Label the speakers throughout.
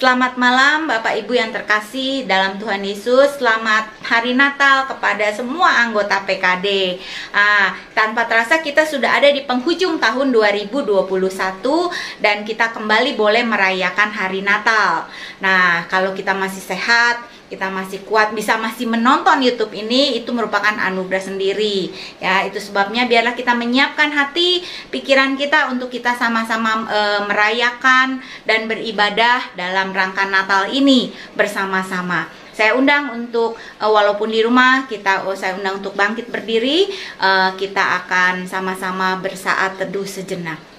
Speaker 1: Selamat malam Bapak Ibu yang terkasih dalam Tuhan Yesus. Selamat Hari Natal kepada semua anggota PKD. Tanpa terasa kita sudah ada di penghujung tahun 2021 dan kita kembali boleh merayakan Hari Natal. Nah, kalau kita masih sehat, kita masih kuat, bisa masih menonton YouTube ini, itu merupakan anugerah sendiri. Ya, itu sebabnya biarlah kita menyiapkan hati, pikiran kita untuk kita sama-sama merayakan dan beribadah dalam rangka Natal ini bersama-sama. Saya undang untuk walaupun di rumah saya undang untuk bangkit berdiri. Kita akan sama-sama bersaat teduh sejenak.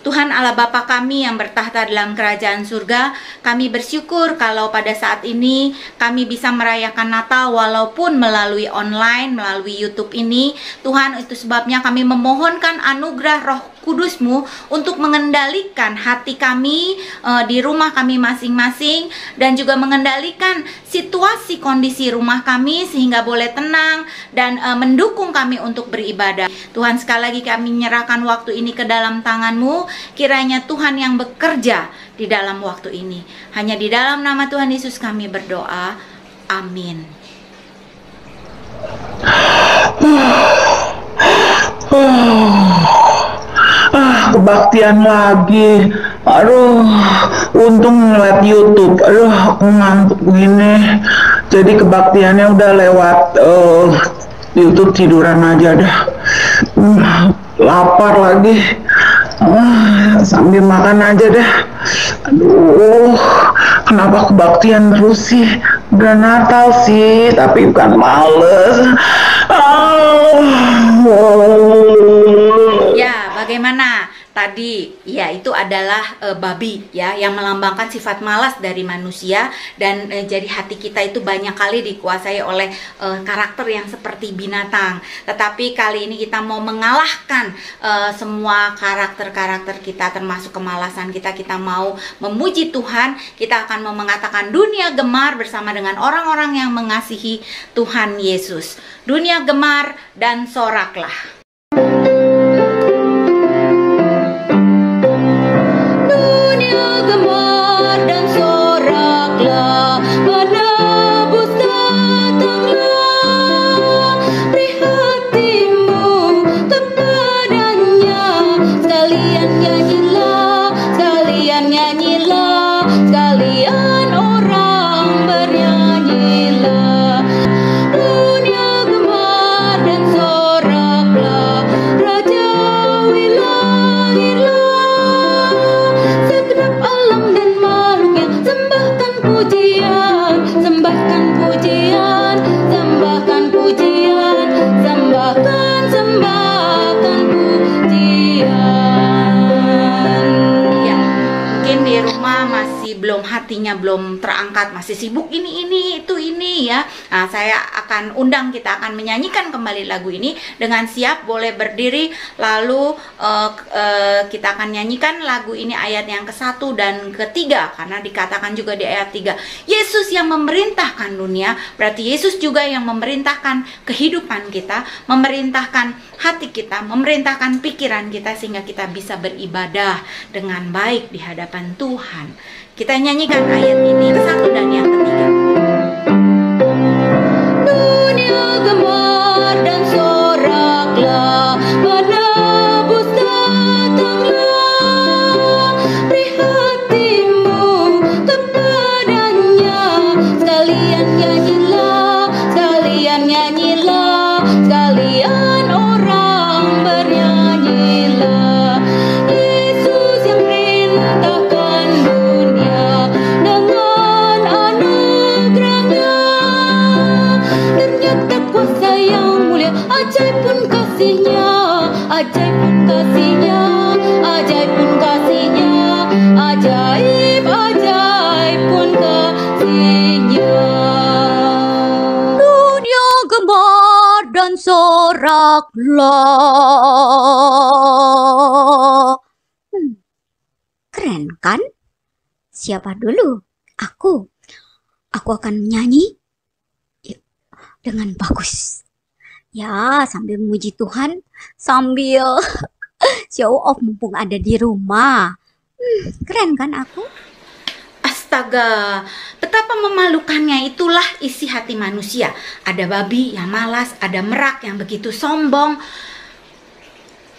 Speaker 1: Tuhan Allah Bapa kami yang bertahta dalam kerajaan surga, kami bersyukur kalau pada saat ini kami bisa merayakan Natal walaupun melalui online, melalui YouTube ini. Tuhan, itu sebabnya kami memohonkan anugerah Roh Kudus-Mu untuk mengendalikan hati kami di rumah kami masing-masing, dan juga mengendalikan situasi kondisi rumah kami sehingga boleh tenang dan mendukung kami untuk beribadah. Tuhan, sekali lagi kami menyerahkan waktu ini ke dalam tangan-Mu. Kiranya Tuhan yang bekerja di dalam waktu ini. Hanya di dalam nama Tuhan Yesus kami berdoa. Amin.
Speaker 2: Kebaktian lagi. Aduh, untung ngeliat YouTube. Aduh, aku ngantuk gini. Jadi kebaktiannya udah lewat YouTube, tiduran aja dah. Lapar lagi. Sambil makan aja dah. Aduh, kenapa kebaktian terus sih? Udah Natal sih, tapi bukan males.
Speaker 1: Ya, bagaimana? Tadi, ya itu adalah babi ya, yang melambangkan sifat malas dari manusia, dan jadi hati kita itu banyak kali dikuasai oleh karakter yang seperti binatang. Tetapi kali ini kita mau mengalahkan semua karakter-karakter kita, termasuk kemalasan kita. Kita mau memuji Tuhan. Kita akan mau mengatakan dunia gemar bersama dengan orang-orang yang mengasihi Tuhan Yesus. Dunia gemar dan soraklah. Hatinya belum terangkat, masih sibuk ini itu ya. Nah, saya akan undang, kita akan menyanyikan kembali lagu ini. Dengan siap boleh berdiri, lalu kita akan nyanyikan lagu ini ayat yang ke-1 dan ke-3, karena dikatakan juga di ayat 3, Yesus yang memerintahkan dunia, berarti Yesus juga yang memerintahkan kehidupan kita, memerintahkan hati kita, memerintahkan pikiran kita, sehingga kita bisa beribadah dengan baik di hadapan Tuhan. Kita nyanyikan ayat ini ke-1 dan yang ke-3. Dunia gemar dan soraklah, menebus datanglah, beri hatimu kepadanya, sekalian nyanyilah, sekalian orang bernyanyilah. Yesus yang perintahkan dengan anugerahnya, ternyata kuasa yang mulia, ajaib pun kasihnya, ajaib pun kasihnya, ajaib pun kasihnya, ajaib pun kasihnya. Dunia gemar dan sorak
Speaker 3: bergeraklah. Keren kan? Siapa dulu? Aku. Aku akan menyanyi dengan bagus. Ya, sambil memuji Tuhan, sambil show off mumpung ada di rumah. Keren kan aku?
Speaker 1: Astaga, betapa memalukannya, itulah isi hati manusia. Ada babi yang malas, ada merak yang begitu sombong.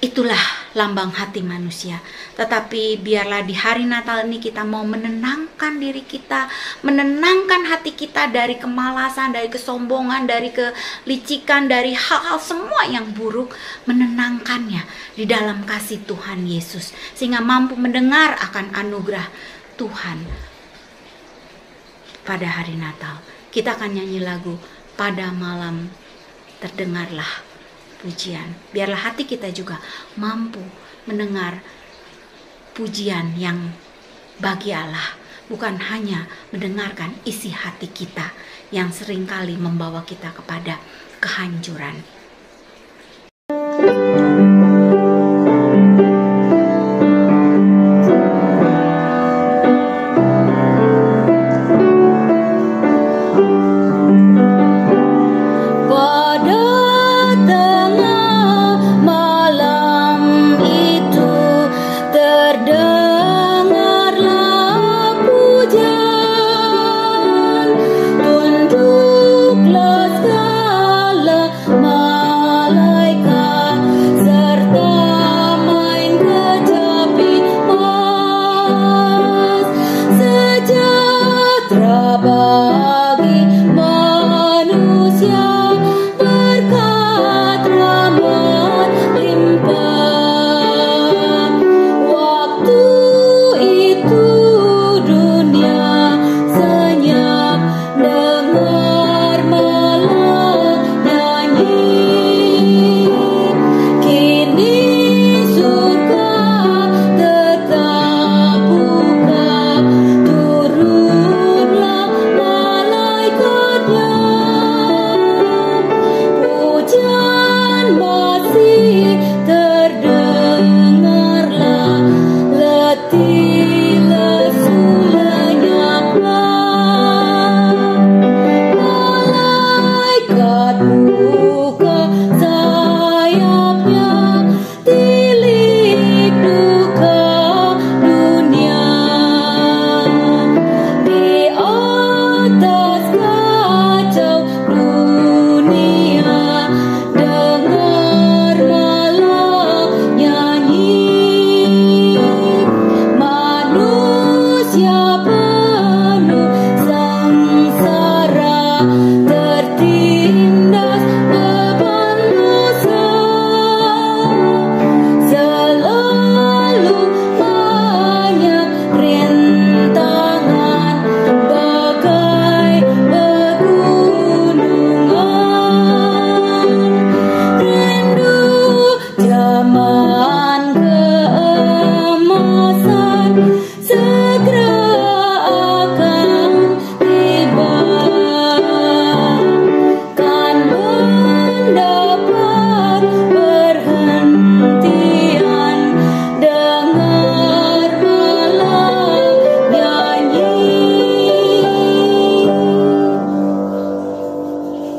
Speaker 1: Itulah lambang hati manusia. Tetapi biarlah di hari Natal ini kita mau menenangkan diri kita, menenangkan hati kita dari kemalasan, dari kesombongan, dari kelicikan, dari hal-hal semua yang buruk, menenangkannya di dalam kasih Tuhan Yesus, sehingga mampu mendengar akan anugerah Tuhan pada hari Natal. Kita akan nyanyi lagu "Pada Malam Terdengarlah Pujian". Biarlah hati kita juga mampu mendengar pujian yang bagi Allah, bukan hanya mendengarkan isi hati kita yang seringkali membawa kita kepada kehancuran.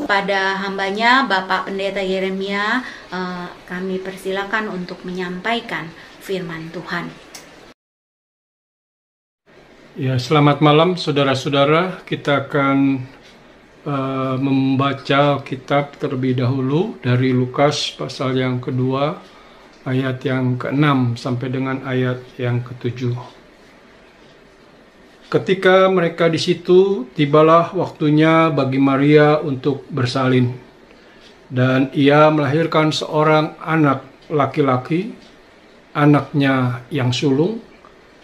Speaker 1: Pada hambanya Bapak Pendeta Yeremia, kami persilakan untuk menyampaikan firman Tuhan.
Speaker 4: Ya, selamat malam saudara-saudara. Kita akan membaca kitab terlebih dahulu dari Lukas pasal yang kedua, ayat yang ke-6 sampai dengan ayat yang ke-7. Ketika mereka di situ, tibalah waktunya bagi Maria untuk bersalin. Dan ia melahirkan seorang anak laki-laki, anaknya yang sulung,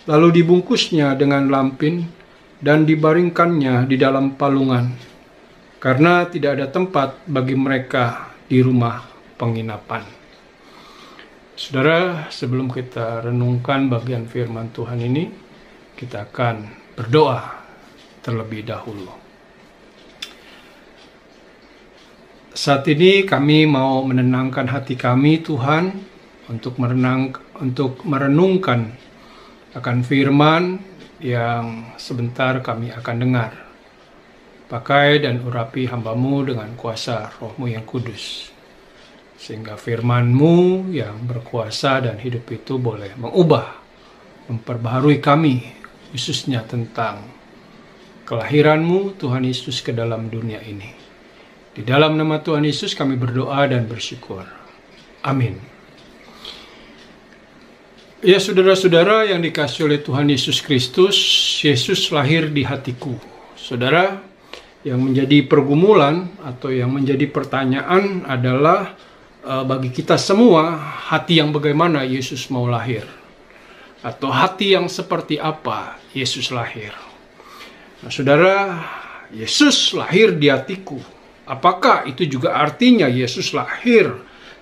Speaker 4: lalu dibungkusnya dengan lampin dan dibaringkannya di dalam palungan, karena tidak ada tempat bagi mereka di rumah penginapan. Saudara, sebelum kita renungkan bagian firman Tuhan ini, kita akan berdoa terlebih dahulu. saat ini kami mau menenangkan hati kami, Tuhan, untuk merenungkan akan firman yang sebentar kami akan dengar. Pakai dan urapi hamba-Mu dengan kuasa Roh-Mu yang kudus, sehingga firman-Mu yang berkuasa dan hidup itu boleh mengubah, memperbaharui kami, khususnya tentang kelahiran-Mu, Tuhan Yesus, ke dalam dunia ini. Di dalam nama Tuhan Yesus kami berdoa dan bersyukur. Amin. Ya, saudara-saudara yang dikasihi oleh Tuhan Yesus Kristus, Yesus lahir di hatiku. Saudara, yang menjadi pergumulan atau yang menjadi pertanyaan adalah bagi kita semua, hati yang bagaimana Yesus mau lahir? Atau hati yang seperti apa Yesus lahir? Nah, saudara, Yesus lahir di hatiku. Apakah itu juga artinya Yesus lahir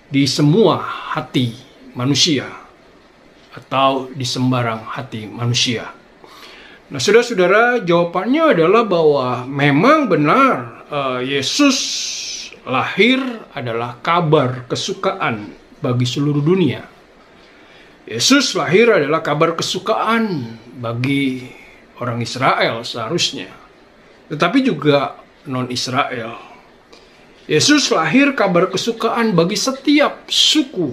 Speaker 4: di semua hati manusia? Atau di sembarang hati manusia? Nah, saudara-saudara, jawabannya adalah bahwa memang benar Yesus lahir adalah kabar kesukaan bagi seluruh dunia. Yesus lahir adalah kabar kesukaan bagi orang Israel seharusnya, tetapi juga non-Israel. Yesus lahir kabar kesukaan bagi setiap suku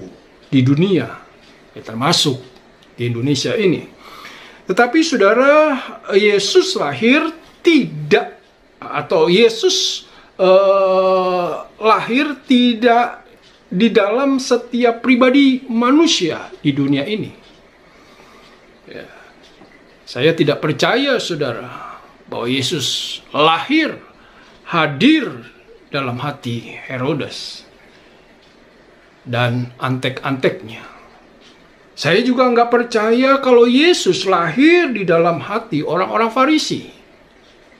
Speaker 4: di dunia, termasuk di Indonesia ini. Tetapi saudara, Yesus lahir tidak, atau Yesus lahir tidak di dalam setiap pribadi manusia di dunia ini. Ya. Saya tidak percaya, saudara, bahwa Yesus lahir, hadir dalam hati Herodes dan antek-anteknya. Saya juga nggak percaya kalau Yesus lahir di dalam hati orang-orang Farisi,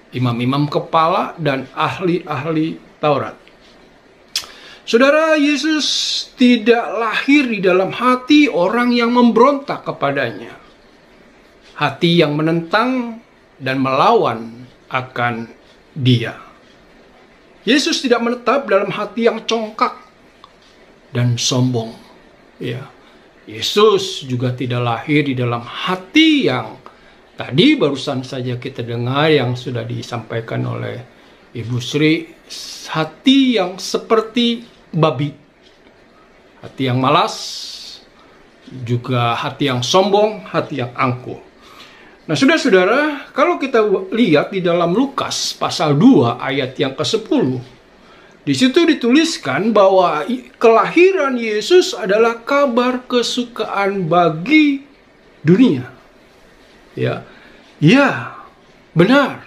Speaker 4: imam-imam kepala, dan ahli-ahli Taurat. Saudara, Yesus tidak lahir di dalam hati orang yang memberontak kepadanya, hati yang menentang dan melawan akan Dia. Yesus tidak menetap dalam hati yang congkak dan sombong. Ya. Yesus juga tidak lahir di dalam hati yang tadi barusan saja kita dengar yang sudah disampaikan oleh Ibu Sri, hati yang seperti babi, hati yang malas, juga hati yang sombong, hati yang angkuh. Nah, saudara-saudara, kalau kita lihat di dalam Lukas pasal 2 ayat yang ke-10, di situ dituliskan bahwa kelahiran Yesus adalah kabar kesukaan bagi dunia. Ya, benar.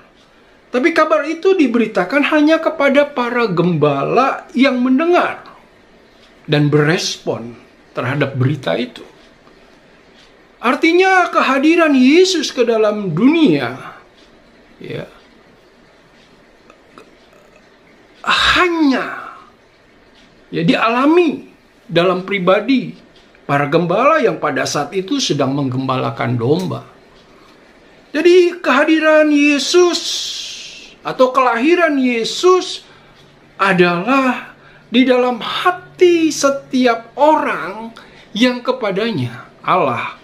Speaker 4: Tapi kabar itu diberitakan hanya kepada para gembala yang mendengar dan berespon terhadap berita itu. Artinya kehadiran Yesus ke dalam dunia, ya, hanya dialami dalam pribadi para gembala yang pada saat itu sedang menggembalakan domba. Jadi kehadiran Yesus atau kelahiran Yesus adalah di dalam hati setiap orang yang kepadanya Allah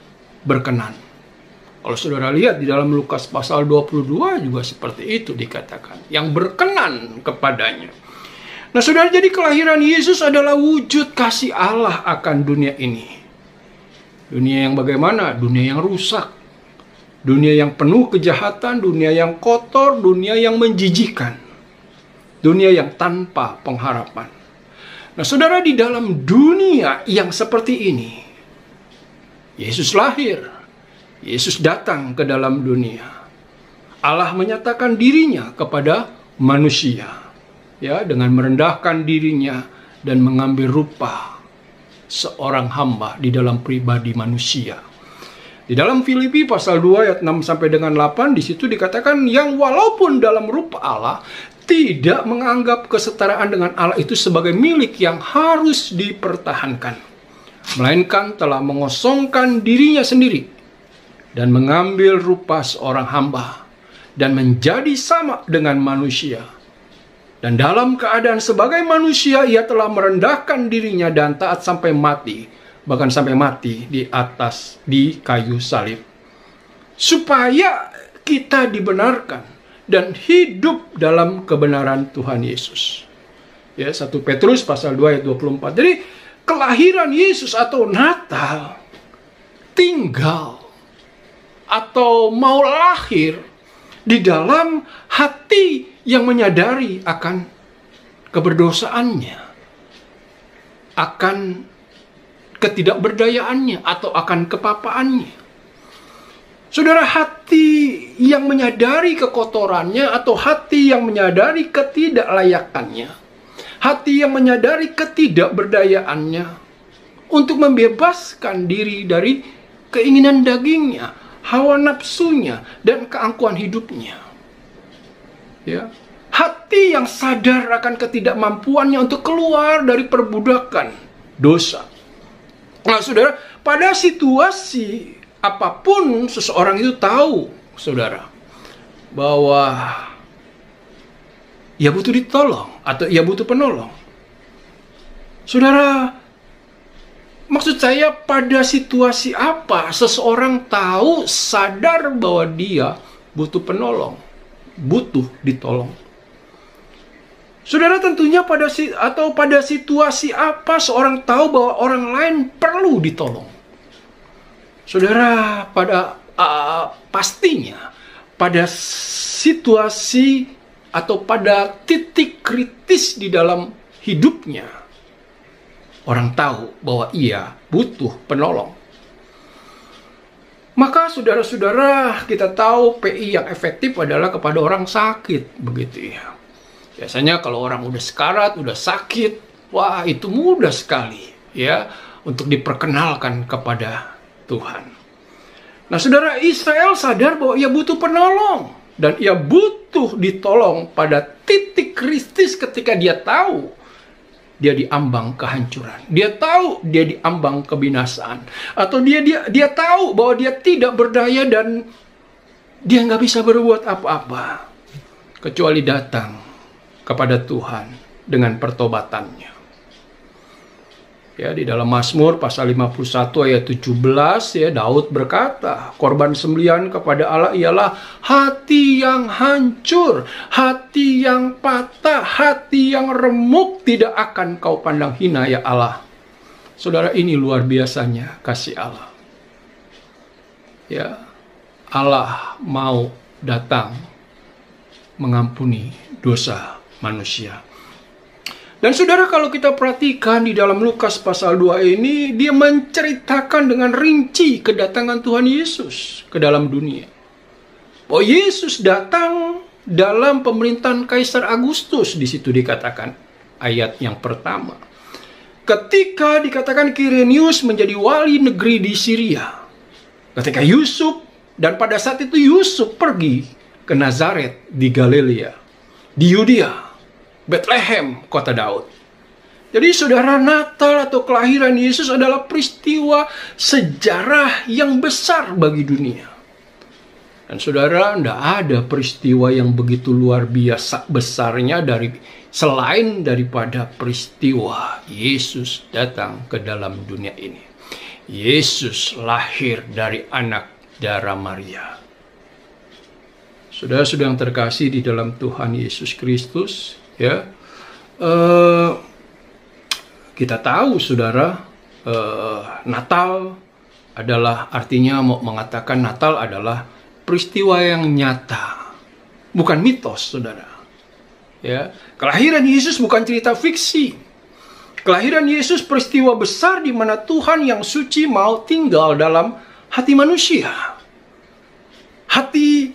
Speaker 4: berkenan. Kalau saudara lihat di dalam Lukas pasal 22 juga seperti itu dikatakan, yang berkenan kepadanya. Nah, saudara, jadi kelahiran Yesus adalah wujud kasih Allah akan dunia ini. Dunia yang bagaimana? Dunia yang rusak. Dunia yang penuh kejahatan, dunia yang kotor, dunia yang menjijikkan. Dunia yang tanpa pengharapan. Nah, saudara, di dalam dunia yang seperti ini, Yesus lahir. Yesus datang ke dalam dunia. Allah menyatakan dirinya kepada manusia, ya, dengan merendahkan dirinya dan mengambil rupa seorang hamba di dalam pribadi manusia. Di dalam Filipi pasal 2 ayat 6 sampai dengan 8, di situ dikatakan yang walaupun dalam rupa Allah tidak menganggap kesetaraan dengan Allah itu sebagai milik yang harus dipertahankan, melainkan telah mengosongkan dirinya sendiri dan mengambil rupa seorang hamba dan menjadi sama dengan manusia. Dan dalam keadaan sebagai manusia, ia telah merendahkan dirinya dan taat sampai mati. Bahkan sampai mati di kayu salib. Supaya kita dibenarkan dan hidup dalam kebenaran Tuhan Yesus. Ya, 1 Petrus pasal 2 ayat 24. Jadi, kelahiran Yesus atau Natal tinggal atau mau lahir di dalam hati yang menyadari akan keberdosaannya, akan ketidakberdayaannya, atau akan kepapaannya. Saudara, hati yang menyadari kekotorannya atau hati yang menyadari ketidaklayakannya, hati yang menyadari ketidakberdayaannya untuk membebaskan diri dari keinginan dagingnya, hawa nafsunya, dan keangkuhan hidupnya. Ya, hati yang sadar akan ketidakmampuannya untuk keluar dari perbudakan dosa. Nah, saudara, pada situasi apapun seseorang itu tahu, saudara, bahwa ia butuh ditolong atau ia butuh penolong. Saudara, maksud saya pada situasi apa seseorang tahu, sadar bahwa dia butuh penolong, butuh ditolong. Saudara, tentunya pada situasi apa seorang tahu bahwa orang lain perlu ditolong. Saudara, pastinya pada situasi atau pada titik kritis di dalam hidupnya, orang tahu bahwa ia butuh penolong. Maka saudara-saudara, kita tahu PI yang efektif adalah kepada orang sakit, begitu ya. Biasanya kalau orang udah sekarat, udah sakit, wah itu mudah sekali ya untuk diperkenalkan kepada Tuhan. Nah, saudara, Israel sadar bahwa ia butuh penolong dan ia butuh ditolong pada titik kritis ketika dia tahu dia diambang kehancuran. Dia tahu dia diambang kebinasaan. Atau dia tahu bahwa dia tidak berdaya dan dia nggak bisa berbuat apa-apa kecuali datang kepada Tuhan dengan pertobatannya. Ya, di dalam Mazmur pasal 51 ayat 17 ya, Daud berkata, korban sembelihan kepada Allah ialah hati yang hancur, hati yang patah, hati yang remuk tidak akan kau pandang hina ya Allah. Saudara, ini luar biasanya kasih Allah. Ya, Allah mau datang mengampuni dosa manusia. Dan saudara, kalau kita perhatikan di dalam Lukas pasal 2 ini, dia menceritakan dengan rinci kedatangan Tuhan Yesus ke dalam dunia. Bahwa Yesus datang dalam pemerintahan Kaisar Agustus, di situ dikatakan ayat yang pertama. Ketika dikatakan Kirenius menjadi wali negeri di Syria. Ketika Yusuf, dan pada saat itu Yusuf pergi ke Nazaret di Galilea, di Yudea, Bethlehem, kota Daud. Jadi saudara, Natal atau kelahiran Yesus adalah peristiwa sejarah yang besar bagi dunia. Dan saudara, tidak ada peristiwa yang begitu luar biasa besarnya selain daripada peristiwa Yesus datang ke dalam dunia ini. Yesus lahir dari anak darah Maria. Saudara-saudara yang terkasih di dalam Tuhan Yesus Kristus, ya, kita tahu saudara, Natal adalah, artinya mau mengatakan Natal adalah peristiwa yang nyata, bukan mitos, saudara. Ya, kelahiran Yesus bukan cerita fiksi. Kelahiran Yesus peristiwa besar di mana Tuhan yang suci mau tinggal dalam hati manusia. Hati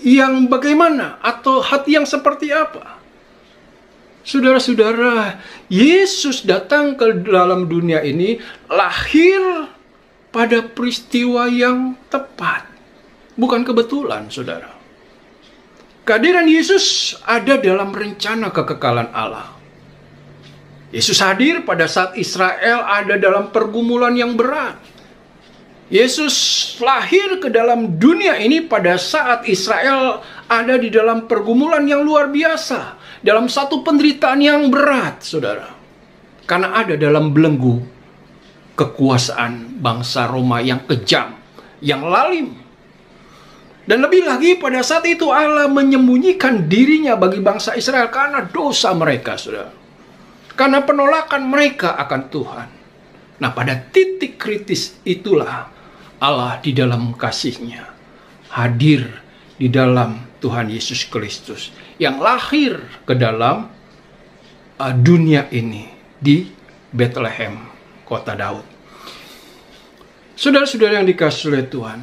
Speaker 4: yang bagaimana atau hati yang seperti apa? Saudara-saudara, Yesus datang ke dalam dunia ini lahir pada peristiwa yang tepat. Bukan kebetulan, saudara. Kehadiran Yesus ada dalam rencana kekekalan Allah. Yesus hadir pada saat Israel ada dalam pergumulan yang berat. Yesus lahir ke dalam dunia ini pada saat Israel ada di dalam pergumulan yang luar biasa. dalam satu penderitaan yang berat, saudara. Karena ada dalam belenggu kekuasaan bangsa Roma yang kejam, yang lalim. Dan lebih lagi pada saat itu Allah menyembunyikan dirinya bagi bangsa Israel karena dosa mereka, saudara. Karena penolakan mereka akan Tuhan. Nah, pada titik kritis itulah Allah di dalam kasih-Nya hadir di dalam Tuhan Yesus Kristus yang lahir ke dalam dunia ini di Bethlehem, kota Daud. Saudara-saudara yang dikasihi oleh Tuhan,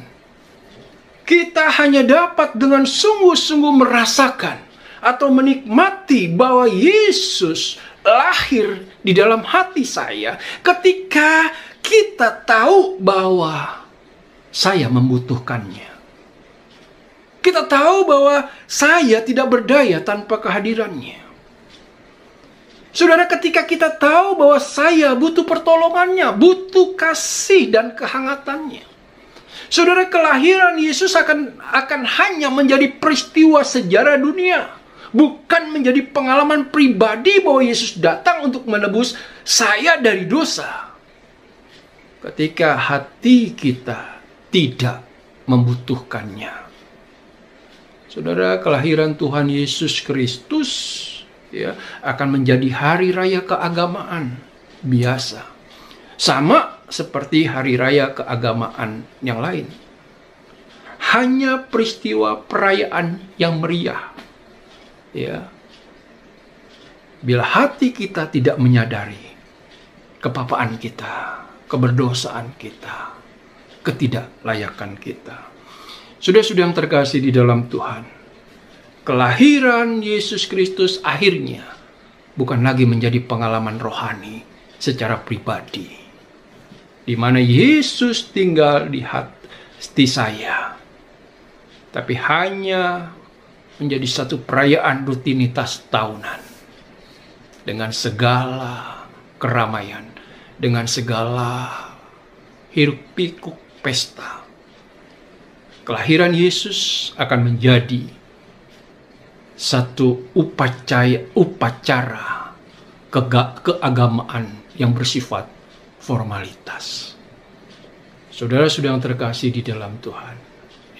Speaker 4: kita hanya dapat dengan sungguh-sungguh merasakan atau menikmati bahwa Yesus lahir di dalam hati saya ketika kita tahu bahwa saya membutuhkannya. Kita tahu bahwa saya tidak berdaya tanpa kehadirannya. Saudara, ketika kita tahu bahwa saya butuh pertolongannya, butuh kasih dan kehangatannya. Saudara, kelahiran Yesus akan hanya menjadi peristiwa sejarah dunia. Bukan menjadi pengalaman pribadi bahwa Yesus datang untuk menebus saya dari dosa. Ketika hati kita tidak membutuhkannya. Saudara, kelahiran Tuhan Yesus Kristus ya akan menjadi hari raya keagamaan biasa. Sama seperti hari raya keagamaan yang lain. Hanya peristiwa perayaan yang meriah. Ya. Bila hati kita tidak menyadari kepapaan kita, keberdosaan kita, ketidaklayakan kita. Sudah-sudah yang terkasih di dalam Tuhan, kelahiran Yesus Kristus akhirnya bukan lagi menjadi pengalaman rohani secara pribadi, di mana Yesus tinggal di hati saya, tapi hanya menjadi satu perayaan rutinitas tahunan dengan segala keramaian, dengan segala hiruk pikuk pesta. Kelahiran Yesus akan menjadi satu upacara keagamaan yang bersifat formalitas. Saudara-saudara yang terkasih di dalam Tuhan,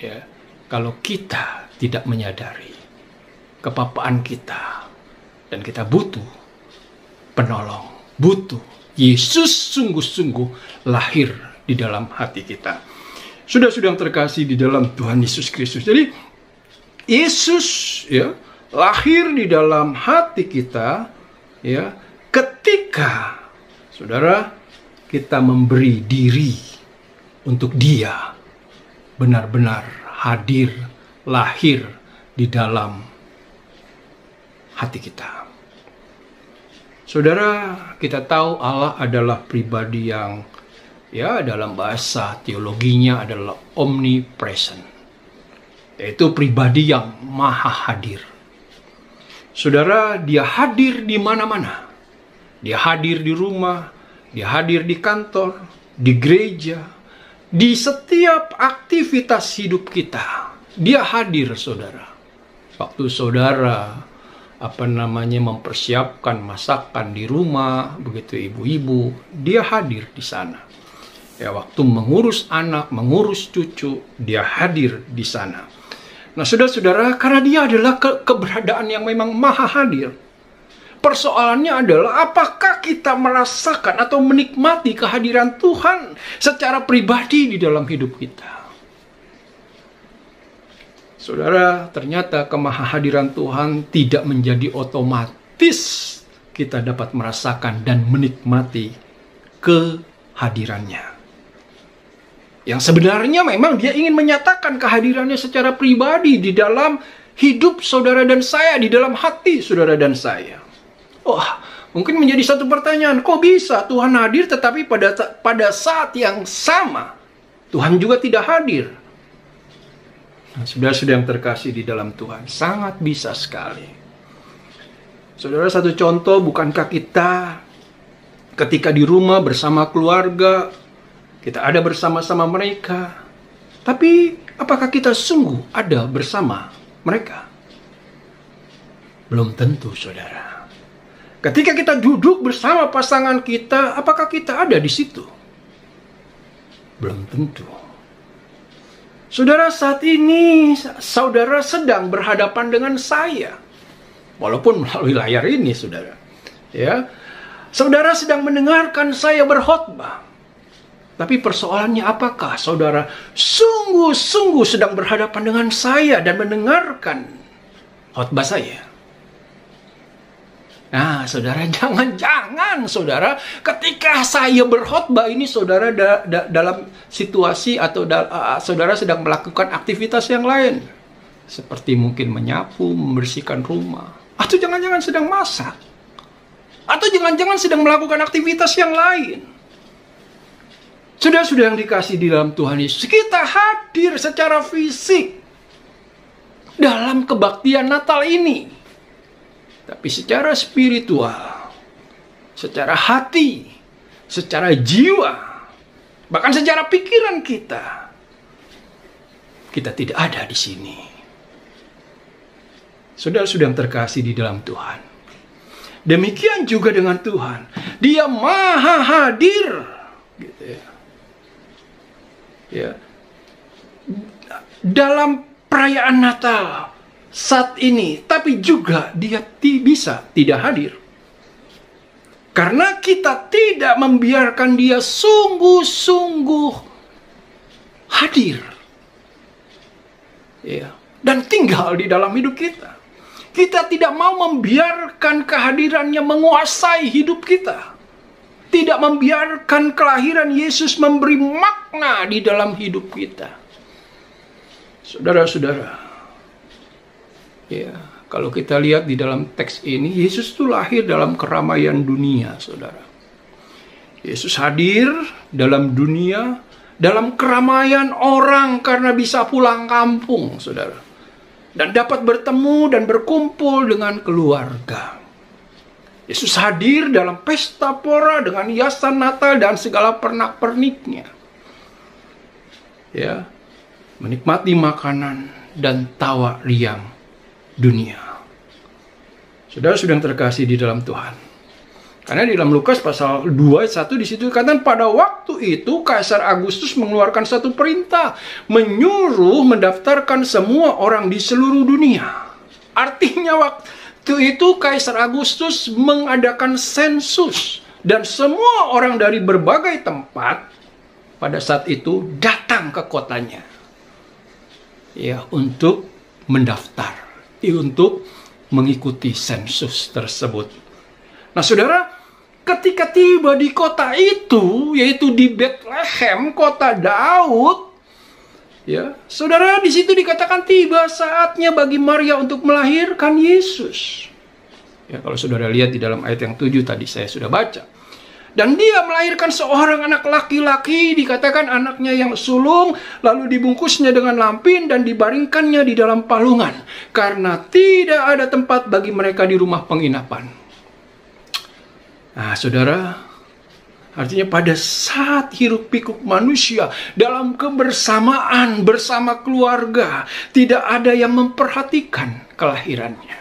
Speaker 4: ya, kalau kita tidak menyadari kepapaan kita dan kita butuh penolong, butuh Yesus sungguh-sungguh lahir di dalam hati kita. Sudah-sudah yang terkasih di dalam Tuhan Yesus Kristus. Jadi Yesus ya lahir di dalam hati kita ya ketika saudara kita memberi diri untuk Dia benar-benar hadir, lahir di dalam hati kita. Saudara, kita tahu Allah adalah pribadi yang ya dalam bahasa teologinya adalah omnipresent, yaitu pribadi yang maha hadir. Saudara, Dia hadir di mana-mana. Dia hadir di rumah, Dia hadir di kantor, di gereja, di setiap aktivitas hidup kita. Dia hadir, saudara. Waktu saudara mempersiapkan masakan di rumah, begitu ibu-ibu, Dia hadir di sana. Ya, waktu mengurus anak, mengurus cucu, Dia hadir di sana. Nah, saudara-saudara, karena Dia adalah keberadaan yang memang maha hadir. Persoalannya adalah apakah kita merasakan atau menikmati kehadiran Tuhan secara pribadi di dalam hidup kita. Saudara, ternyata kemahahadiran Tuhan tidak menjadi otomatis kita dapat merasakan dan menikmati kehadirannya. Yang sebenarnya memang Dia ingin menyatakan kehadirannya secara pribadi di dalam hidup saudara dan saya, di dalam hati saudara dan saya. Mungkin menjadi satu pertanyaan, kok bisa Tuhan hadir tetapi pada saat yang sama Tuhan juga tidak hadir? Nah, saudara-saudara yang terkasih di dalam Tuhan, sangat bisa sekali. Saudara, satu contoh, bukankah kita ketika di rumah bersama keluarga, kita ada bersama-sama mereka, tapi apakah kita sungguh ada bersama mereka? Belum tentu, saudara. Ketika kita duduk bersama pasangan kita, apakah kita ada di situ? Belum tentu. Saudara, saat ini saudara sedang berhadapan dengan saya. Walaupun melalui layar ini, saudara. Ya. Saudara sedang mendengarkan saya berkhotbah. Tapi persoalannya apakah saudara sungguh-sungguh sedang berhadapan dengan saya dan mendengarkan khotbah saya? Nah, saudara, jangan-jangan saudara ketika saya berkhotbah ini saudara dalam situasi atau saudara sedang melakukan aktivitas yang lain. Seperti mungkin menyapu, membersihkan rumah. Atau jangan-jangan sedang masak. Atau jangan-jangan sedang melakukan aktivitas yang lain. Saudara-saudara yang dikasih di dalam Tuhan Yesus, kita hadir secara fisik dalam kebaktian Natal ini. Tapi secara spiritual, secara hati, secara jiwa, bahkan secara pikiran kita tidak ada di sini. Saudara-saudara yang terkasih di dalam Tuhan, demikian juga dengan Tuhan. Dia maha hadir, gitu ya. Ya. Dalam perayaan Natal saat ini, tapi juga dia bisa tidak hadir. Karena kita tidak membiarkan dia sungguh-sungguh hadir. Ya. Dan tinggal di dalam hidup kita. Kita tidak mau membiarkan kehadirannya menguasai hidup kita. Tidak membiarkan kelahiran Yesus memberi makna di dalam hidup kita. Saudara-saudara, ya, kalau kita lihat di dalam teks ini, Yesus itu lahir dalam keramaian dunia, saudara. Yesus hadir dalam dunia, dalam keramaian orang karena bisa pulang kampung, saudara. Dan dapat bertemu dan berkumpul dengan keluarga. Yesus hadir dalam pesta pora dengan hiasan Natal dan segala pernak-perniknya. Ya, menikmati makanan dan tawa riang dunia. Saudara-saudara yang terkasih di dalam Tuhan. Karena di dalam Lukas pasal 2 ayat 1 di situ dikatakan pada waktu itu Kaisar Agustus mengeluarkan satu perintah menyuruh mendaftarkan semua orang di seluruh dunia. Artinya waktu itu Kaisar Agustus mengadakan sensus dan semua orang dari berbagai tempat pada saat itu datang ke kotanya. Ya, untuk mendaftar, untuk mengikuti sensus tersebut. Nah, saudara, ketika tiba di kota itu, yaitu di Bethlehem, kota Daud, ya, saudara, di situ dikatakan tiba saatnya bagi Maria untuk melahirkan Yesus. Ya, kalau saudara lihat di dalam ayat yang 7 tadi saya sudah baca. Dan dia melahirkan seorang anak laki-laki, dikatakan anaknya yang sulung, lalu dibungkusnya dengan lampin dan dibaringkannya di dalam palungan. Karena tidak ada tempat bagi mereka di rumah penginapan. Nah, saudara, artinya pada saat hiruk pikuk manusia dalam kebersamaan bersama keluarga, tidak ada yang memperhatikan kelahirannya.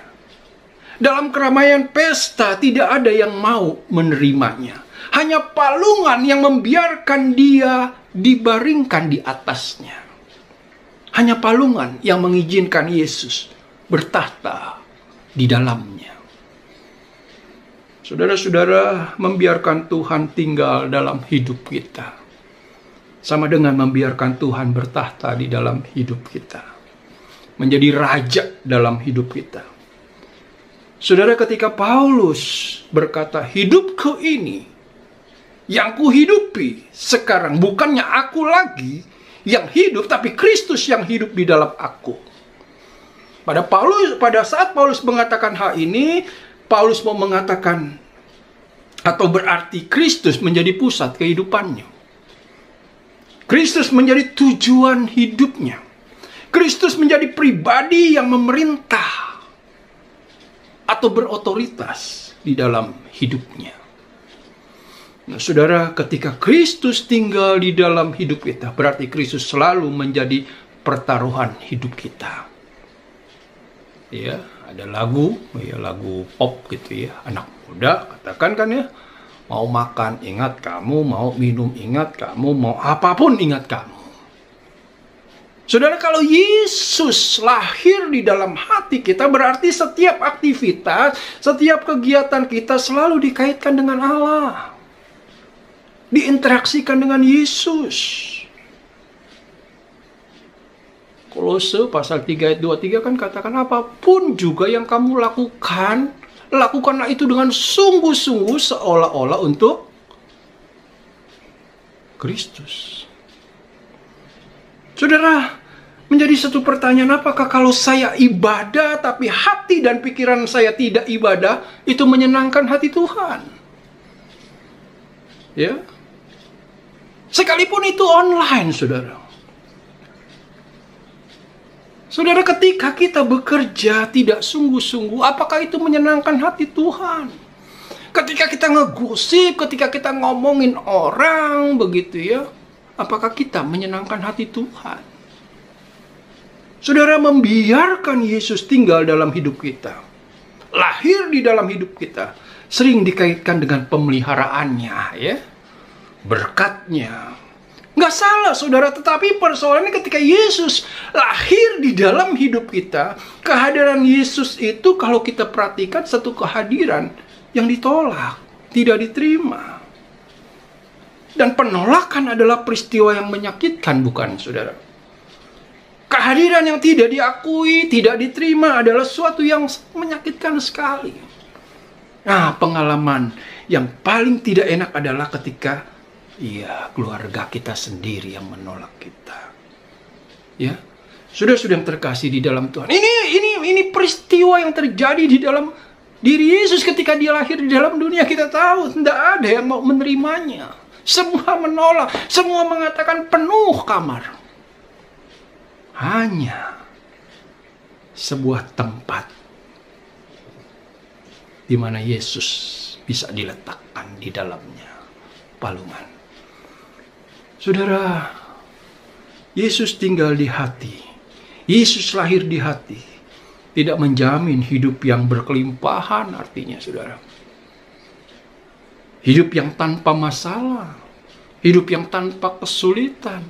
Speaker 4: Dalam keramaian pesta tidak ada yang mau menerimanya. Hanya palungan yang membiarkan dia dibaringkan di atasnya. Hanya palungan yang mengizinkan Yesus bertahta di dalamnya. Saudara-saudara, membiarkan Tuhan tinggal dalam hidup kita sama dengan membiarkan Tuhan bertahta di dalam hidup kita. Menjadi raja dalam hidup kita. Saudara, ketika Paulus berkata, hidupku ini yang kuhidupi sekarang, bukannya aku lagi yang hidup, tapi Kristus yang hidup di dalam aku. Pada saat Paulus mengatakan hal ini, Paulus mau mengatakan, atau berarti Kristus menjadi pusat kehidupannya. Kristus menjadi tujuan hidupnya. Kristus menjadi pribadi yang memerintah atau berotoritas di dalam hidupnya. Nah, saudara, ketika Kristus tinggal di dalam hidup kita, berarti Kristus selalu menjadi pertaruhan hidup kita. Ya, ada lagu, ya lagu pop gitu ya, anak muda katakan kan ya, mau makan ingat kamu, mau minum ingat kamu, mau apapun ingat kamu. Saudara, kalau Yesus lahir di dalam hati kita, berarti setiap aktivitas, setiap kegiatan kita selalu dikaitkan dengan Allah. Diinteraksikan dengan Yesus. Kolose pasal 3 ayat 23 kan katakan, apapun juga yang kamu lakukan, lakukanlah itu dengan sungguh-sungguh seolah-olah untuk Kristus. Saudara, menjadi satu pertanyaan, apakah kalau saya ibadah tapi hati dan pikiran saya tidak ibadah, itu menyenangkan hati Tuhan? Ya. Sekalipun itu online, saudara. Saudara, ketika kita bekerja tidak sungguh-sungguh, apakah itu menyenangkan hati Tuhan? Ketika kita ngegosip, ketika kita ngomongin orang, begitu ya, apakah kita menyenangkan hati Tuhan? Saudara, membiarkan Yesus tinggal dalam hidup kita, lahir di dalam hidup kita, sering dikaitkan dengan pemeliharaannya, ya, berkatnya. Nggak salah, saudara, tetapi persoalannya ketika Yesus lahir di dalam hidup kita, kehadiran Yesus itu kalau kita perhatikan satu kehadiran yang ditolak, tidak diterima. Dan penolakan adalah peristiwa yang menyakitkan, bukan, saudara? Kehadiran yang tidak diakui, tidak diterima adalah suatu yang menyakitkan sekali. Nah, pengalaman yang paling tidak enak adalah ketika keluarga kita sendiri yang menolak kita. Ya, sudah yang terkasih di dalam Tuhan. Ini peristiwa yang terjadi di dalam diri Yesus ketika dia lahir di dalam dunia. Kita tahu tidak ada yang mau menerimanya. Semua menolak, semua mengatakan penuh kamar. Hanya sebuah tempat di mana Yesus bisa diletakkan di dalamnya, palungan. Saudara, Yesus tinggal di hati. Yesus lahir di hati. Tidak menjamin hidup yang berkelimpahan, artinya, saudara. Hidup yang tanpa masalah. Hidup yang tanpa kesulitan.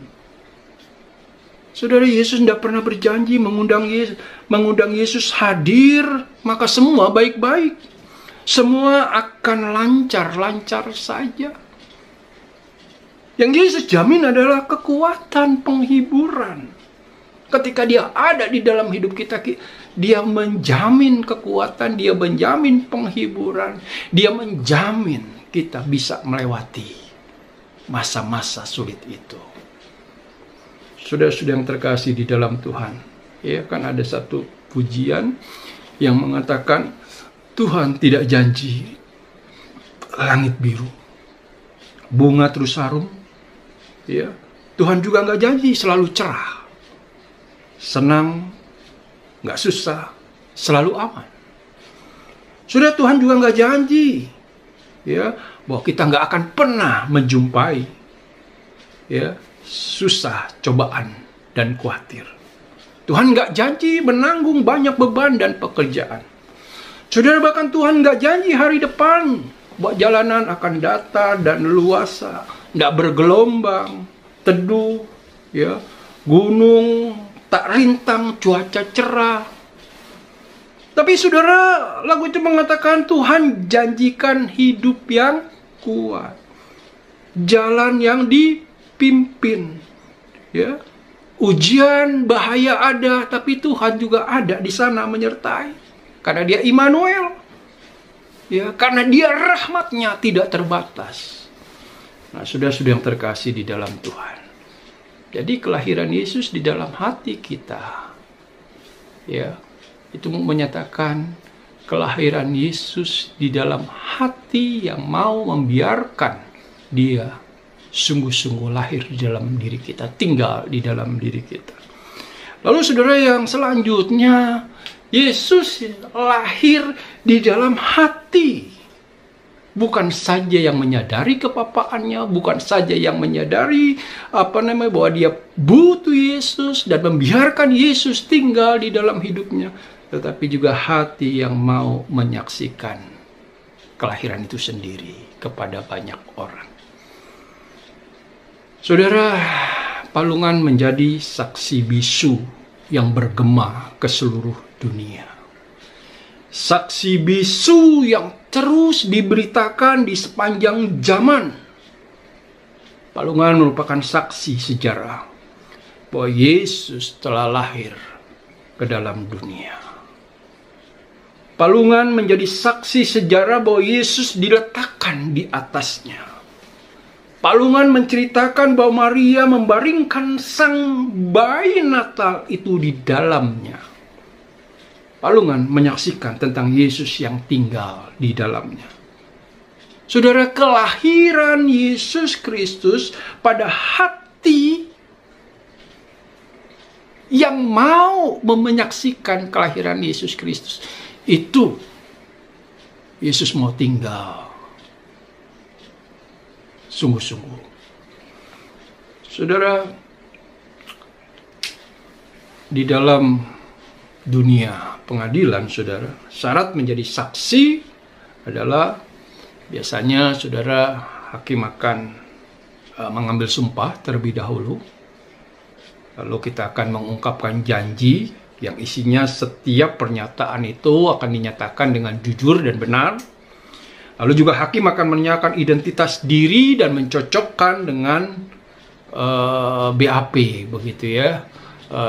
Speaker 4: Saudara, Yesus tidak pernah berjanji mengundang Yesus hadir, maka semua baik-baik. Semua akan lancar-lancar saja. Yang Yesus jamin adalah kekuatan, penghiburan. Ketika dia ada di dalam hidup kita, dia menjamin kekuatan, dia menjamin penghiburan, dia menjamin kita bisa melewati masa-masa sulit itu. Sudah-sudah yang terkasih di dalam Tuhan, ya kan ada satu pujian yang mengatakan Tuhan tidak janji langit biru, bunga terus harum. Ya, Tuhan juga nggak janji selalu cerah, senang, nggak susah, selalu aman. Sudah, Tuhan juga nggak janji, ya, bahwa kita nggak akan pernah menjumpai, ya, susah, cobaan dan khawatir. Tuhan nggak janji menanggung banyak beban dan pekerjaan. Saudara, bahkan Tuhan nggak janji hari depan bahwa jalanan akan datar dan luasa, nggak bergelombang, teduh, ya, gunung tak rintang, cuaca cerah. Tapi saudara, lagu itu mengatakan Tuhan janjikan hidup yang kuat, jalan yang dipimpin, ya. Ujian, bahaya ada, tapi Tuhan juga ada di sana menyertai, karena Dia Immanuel, ya, karena Dia rahmatnya tidak terbatas. Nah, sudah yang terkasih di dalam Tuhan. Jadi kelahiran Yesus di dalam hati kita, ya, itu menyatakan kelahiran Yesus di dalam hati yang mau membiarkan Dia sungguh-sungguh lahir di dalam diri kita, tinggal di dalam diri kita. Lalu saudara, yang selanjutnya, Yesus lahir di dalam hati. Bukan saja yang menyadari kepapaannya, bukan saja yang menyadari bahwa dia butuh Yesus dan membiarkan Yesus tinggal di dalam hidupnya, tetapi juga hati yang mau menyaksikan kelahiran itu sendiri kepada banyak orang. Saudara, Palungan menjadi saksi bisu yang bergema ke seluruh dunia. Saksi bisu yang terus diberitakan di sepanjang zaman. Palungan merupakan saksi sejarah bahwa Yesus telah lahir ke dalam dunia. Palungan menjadi saksi sejarah bahwa Yesus diletakkan di atasnya. Palungan menceritakan bahwa Maria membaringkan sang bayi Natal itu di dalamnya. Palungan menyaksikan tentang Yesus yang tinggal di dalamnya. Saudara, kelahiran Yesus Kristus pada hati yang mau menyaksikan kelahiran Yesus Kristus, itu Yesus mau tinggal sungguh-sungguh. Saudara, di dalam dunia pengadilan, saudara, syarat menjadi saksi adalah biasanya, saudara, hakim akan mengambil sumpah terlebih dahulu. Lalu kita akan mengungkapkan janji yang isinya setiap pernyataan itu akan dinyatakan dengan jujur dan benar. Lalu juga hakim akan menyatakan identitas diri dan mencocokkan dengan BAP, begitu ya.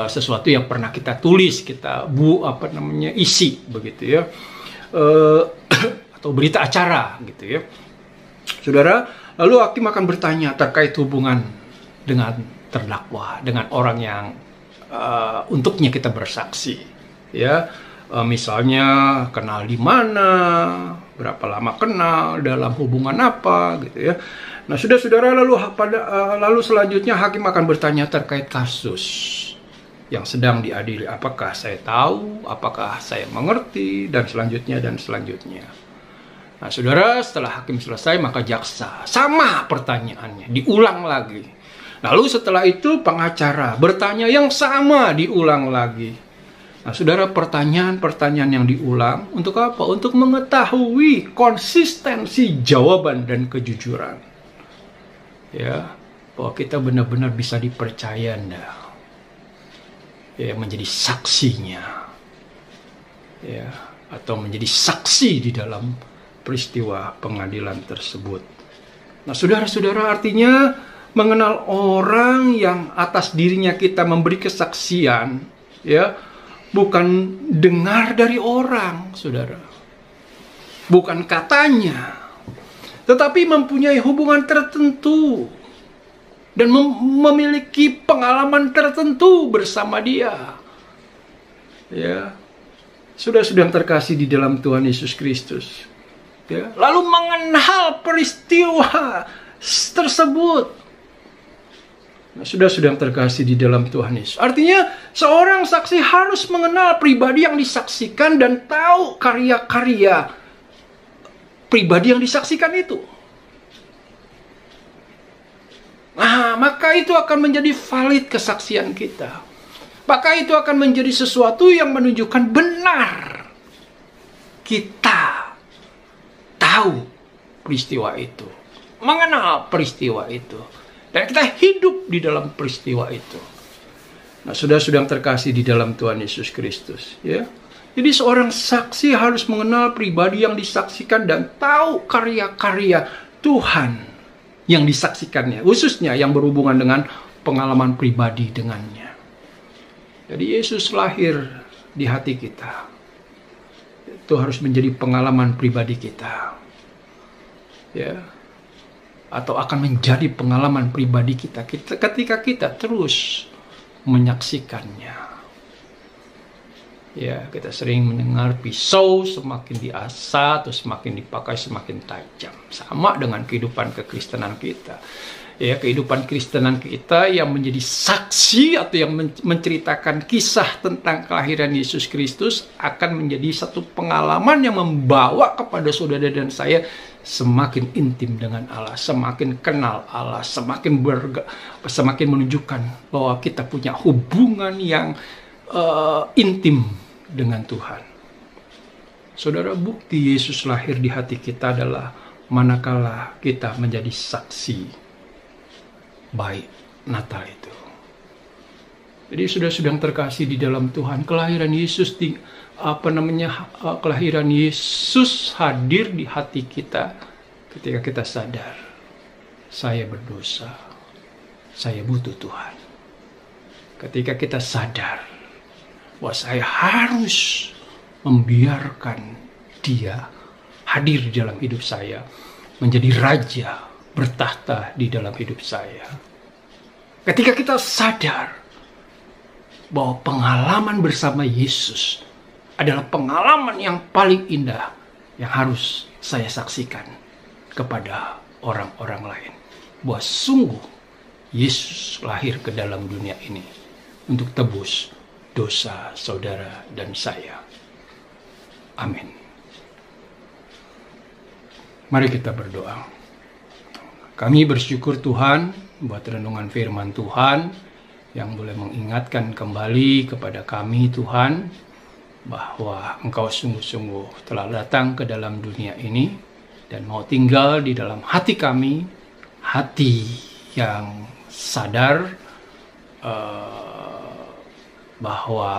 Speaker 4: Sesuatu yang pernah kita tulis, kita isi, begitu ya. Atau berita acara, gitu ya. Saudara, lalu hakim akan bertanya terkait hubungan dengan terdakwa, dengan orang yang untuknya kita bersaksi, ya. Misalnya kenal di mana, berapa lama kenal, dalam hubungan apa, gitu ya. Nah, sudah saudara, lalu selanjutnya hakim akan bertanya terkait kasus yang sedang diadili. Apakah saya tahu, apakah saya mengerti, dan selanjutnya dan selanjutnya. Nah, saudara, setelah hakim selesai, maka jaksa sama pertanyaannya, diulang lagi. Lalu setelah itu pengacara bertanya yang sama, diulang lagi. Nah, saudara, pertanyaan-pertanyaan yang diulang untuk apa? Untuk mengetahui konsistensi jawaban dan kejujuran. Ya, bahwa kita benar-benar bisa dipercaya enggak? Ya, menjadi saksinya. Ya, atau menjadi saksi di dalam peristiwa pengadilan tersebut. Nah, saudara-saudara, artinya mengenal orang yang atas dirinya kita memberi kesaksian, ya, bukan dengar dari orang, saudara. Bukan katanya, tetapi mempunyai hubungan tertentu dan memiliki pengalaman tertentu bersama dia. Ya, sudah terkasih di dalam Tuhan Yesus Kristus. Ya, lalu mengenal peristiwa tersebut. Nah, sudah terkasih di dalam Tuhan Yesus. Artinya seorang saksi harus mengenal pribadi yang disaksikan dan tahu karya-karya pribadi yang disaksikan itu. Nah, maka itu akan menjadi valid kesaksian kita. Maka itu akan menjadi sesuatu yang menunjukkan benar kita tahu peristiwa itu, mengenal peristiwa itu, dan kita hidup di dalam peristiwa itu. Nah, sudah terkasih di dalam Tuhan Yesus Kristus, ya. Jadi seorang saksi harus mengenal pribadi yang disaksikan dan tahu karya-karya Tuhan yang disaksikannya, khususnya yang berhubungan dengan pengalaman pribadi dengannya. Jadi Yesus lahir di hati kita. Itu harus menjadi pengalaman pribadi kita. Ya. Atau akan menjadi pengalaman pribadi kita ketika kita terus menyaksikannya. Ya, kita sering mendengar pisau semakin diasah atau semakin dipakai semakin tajam. Sama dengan kehidupan kekristenan kita. Ya, kehidupan Kristenan kita yang menjadi saksi atau yang menceritakan kisah tentang kelahiran Yesus Kristus akan menjadi satu pengalaman yang membawa kepada saudara dan saya semakin intim dengan Allah, semakin kenal Allah, semakin menunjukkan bahwa kita punya hubungan yang intim dengan Tuhan. Saudara, bukti Yesus lahir di hati kita adalah manakala kita menjadi saksi baik Natal itu. Jadi sudah terkasih di dalam Tuhan, kelahiran Yesus kelahiran Yesus hadir di hati kita ketika kita sadar saya berdosa, saya butuh Tuhan. Ketika kita sadar bahwa saya harus membiarkan Dia hadir di dalam hidup saya, menjadi raja, bertahta di dalam hidup saya. Ketika kita sadar bahwa pengalaman bersama Yesus adalah pengalaman yang paling indah yang harus saya saksikan kepada orang-orang lain. Bahwa sungguh Yesus lahir ke dalam dunia ini untuk tebus dosa saudara dan saya. Amin. Mari kita berdoa. Kami bersyukur Tuhan buat renungan firman Tuhan yang boleh mengingatkan kembali kepada kami Tuhan bahwa Engkau sungguh-sungguh telah datang ke dalam dunia ini dan mau tinggal di dalam hati kami, hati yang sadar bahwa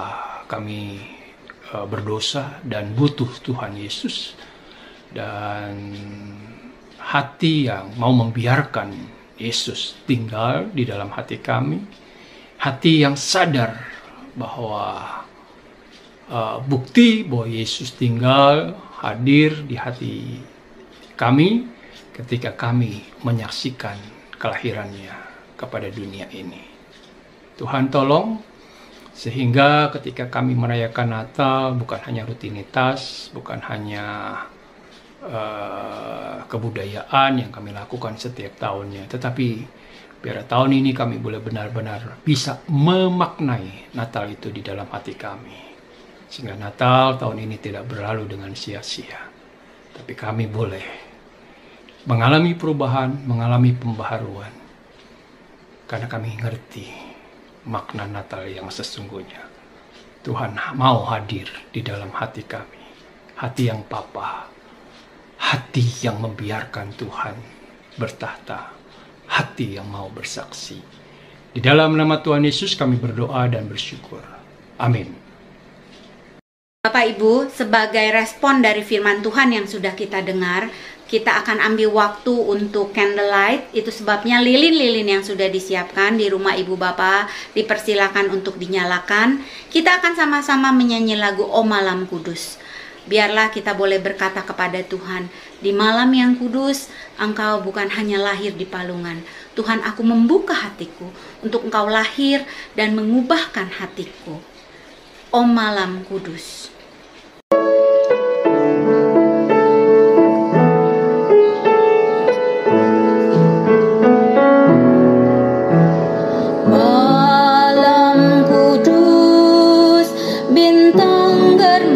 Speaker 4: kami berdosa dan butuh Tuhan Yesus, dan hati yang mau membiarkan Yesus tinggal di dalam hati kami, hati yang sadar bahwa bukti bahwa Yesus tinggal hadir di hati kami ketika kami menyaksikan kelahirannya kepada dunia ini. Tuhan tolong sehingga ketika kami merayakan Natal bukan hanya rutinitas, bukan hanya kebudayaan yang kami lakukan setiap tahunnya, tetapi biar tahun ini kami boleh benar-benar bisa memaknai Natal itu di dalam hati kami. Sehingga Natal tahun ini tidak berlalu dengan sia-sia. Tapi kami boleh mengalami perubahan, mengalami pembaharuan. Karena kami ngerti makna Natal yang sesungguhnya. Tuhan mau hadir di dalam hati kami. Hati yang papa. Hati yang membiarkan Tuhan bertahta. Hati yang mau bersaksi. Di dalam nama Tuhan Yesus kami berdoa dan bersyukur. Amin.
Speaker 1: Bapak Ibu, sebagai respon dari firman Tuhan yang sudah kita dengar, kita akan ambil waktu untuk candlelight. Itu sebabnya lilin-lilin yang sudah disiapkan di rumah Ibu Bapak dipersilakan untuk dinyalakan. Kita akan sama-sama menyanyi lagu O Malam Kudus. Biarlah kita boleh berkata kepada Tuhan, di malam yang kudus, Engkau bukan hanya lahir di palungan. Tuhan, aku membuka hatiku untuk Engkau lahir dan mengubahkan hatiku. O Malam Kudus.
Speaker 3: Karena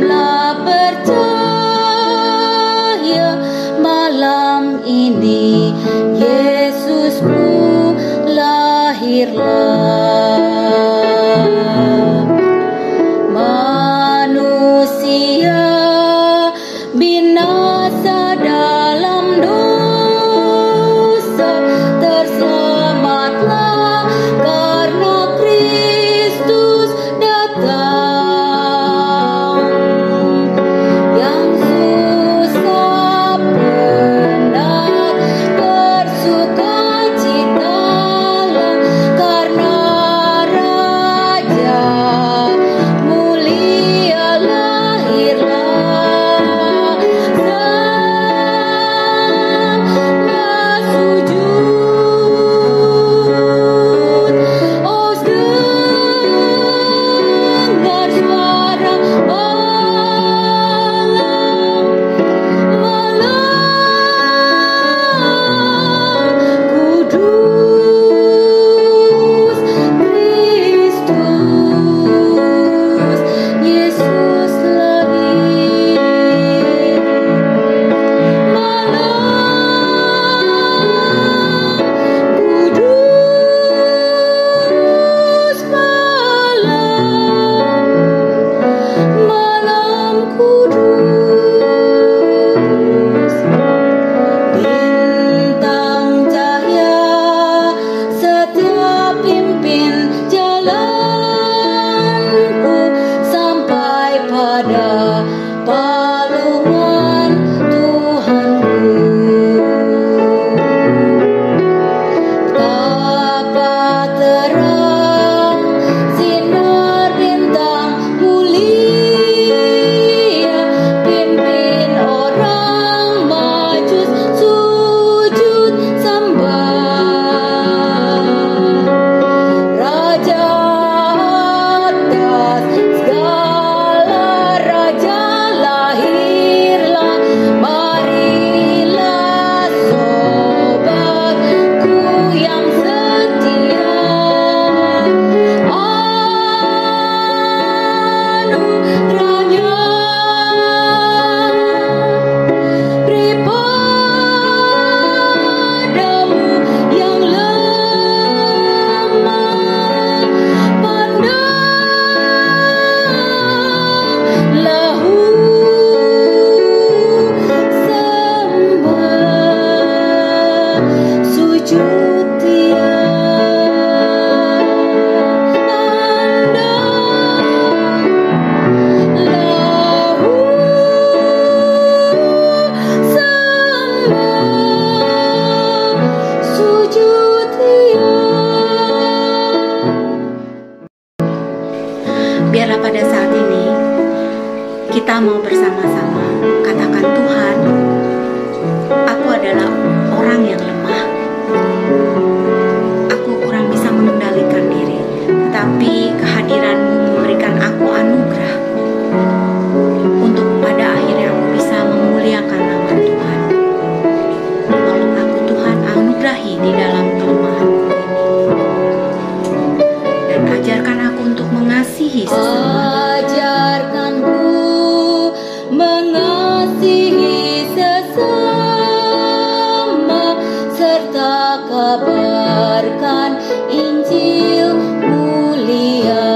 Speaker 1: Injil mulia,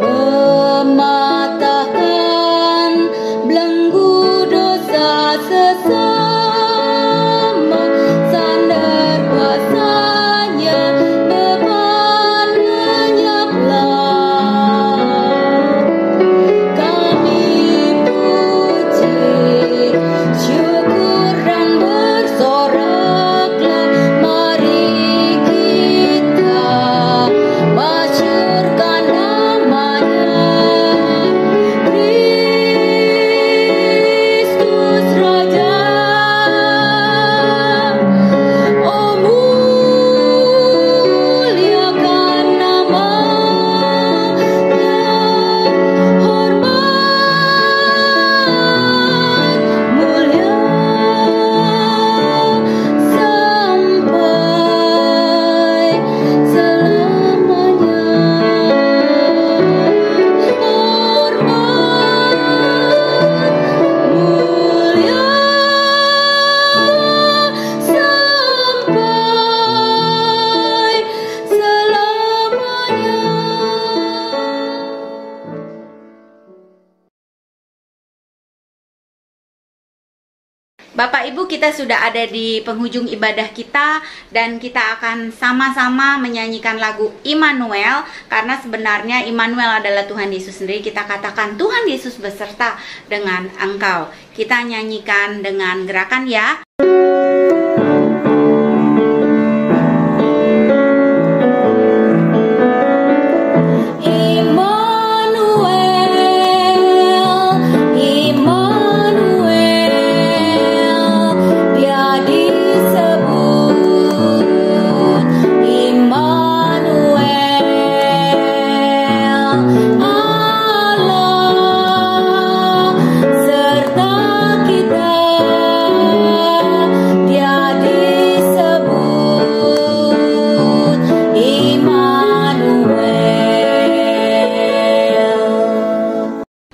Speaker 1: mematahkan belenggu dosa sesama, sandar kuasanya, beban lenyaplah. Kami puji, syukur dan bersoraklah, mari kita masyurkan namanya. Kristus Raja, oh muliakan namanya, hormat mulia sampai selamanya. Hormat mulia sampai selamanya. Bapak Ibu, kita sudah ada di penghujung ibadah kita dan kita akan sama-sama menyanyikan lagu Immanuel, karena sebenarnya Immanuel adalah Tuhan Yesus sendiri. Kita katakan Tuhan Yesus beserta dengan engkau. Kita nyanyikan dengan gerakan ya. Immanuel, Immanuel, Dia disebut Immanuel, Allah serta kita. Dia disebut Immanuel.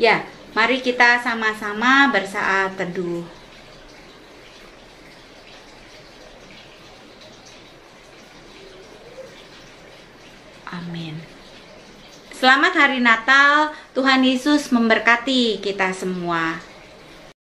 Speaker 1: Ya, mari kita sama-sama bersaat teduh. Amin. Selamat Hari Natal, Tuhan Yesus memberkati kita semua.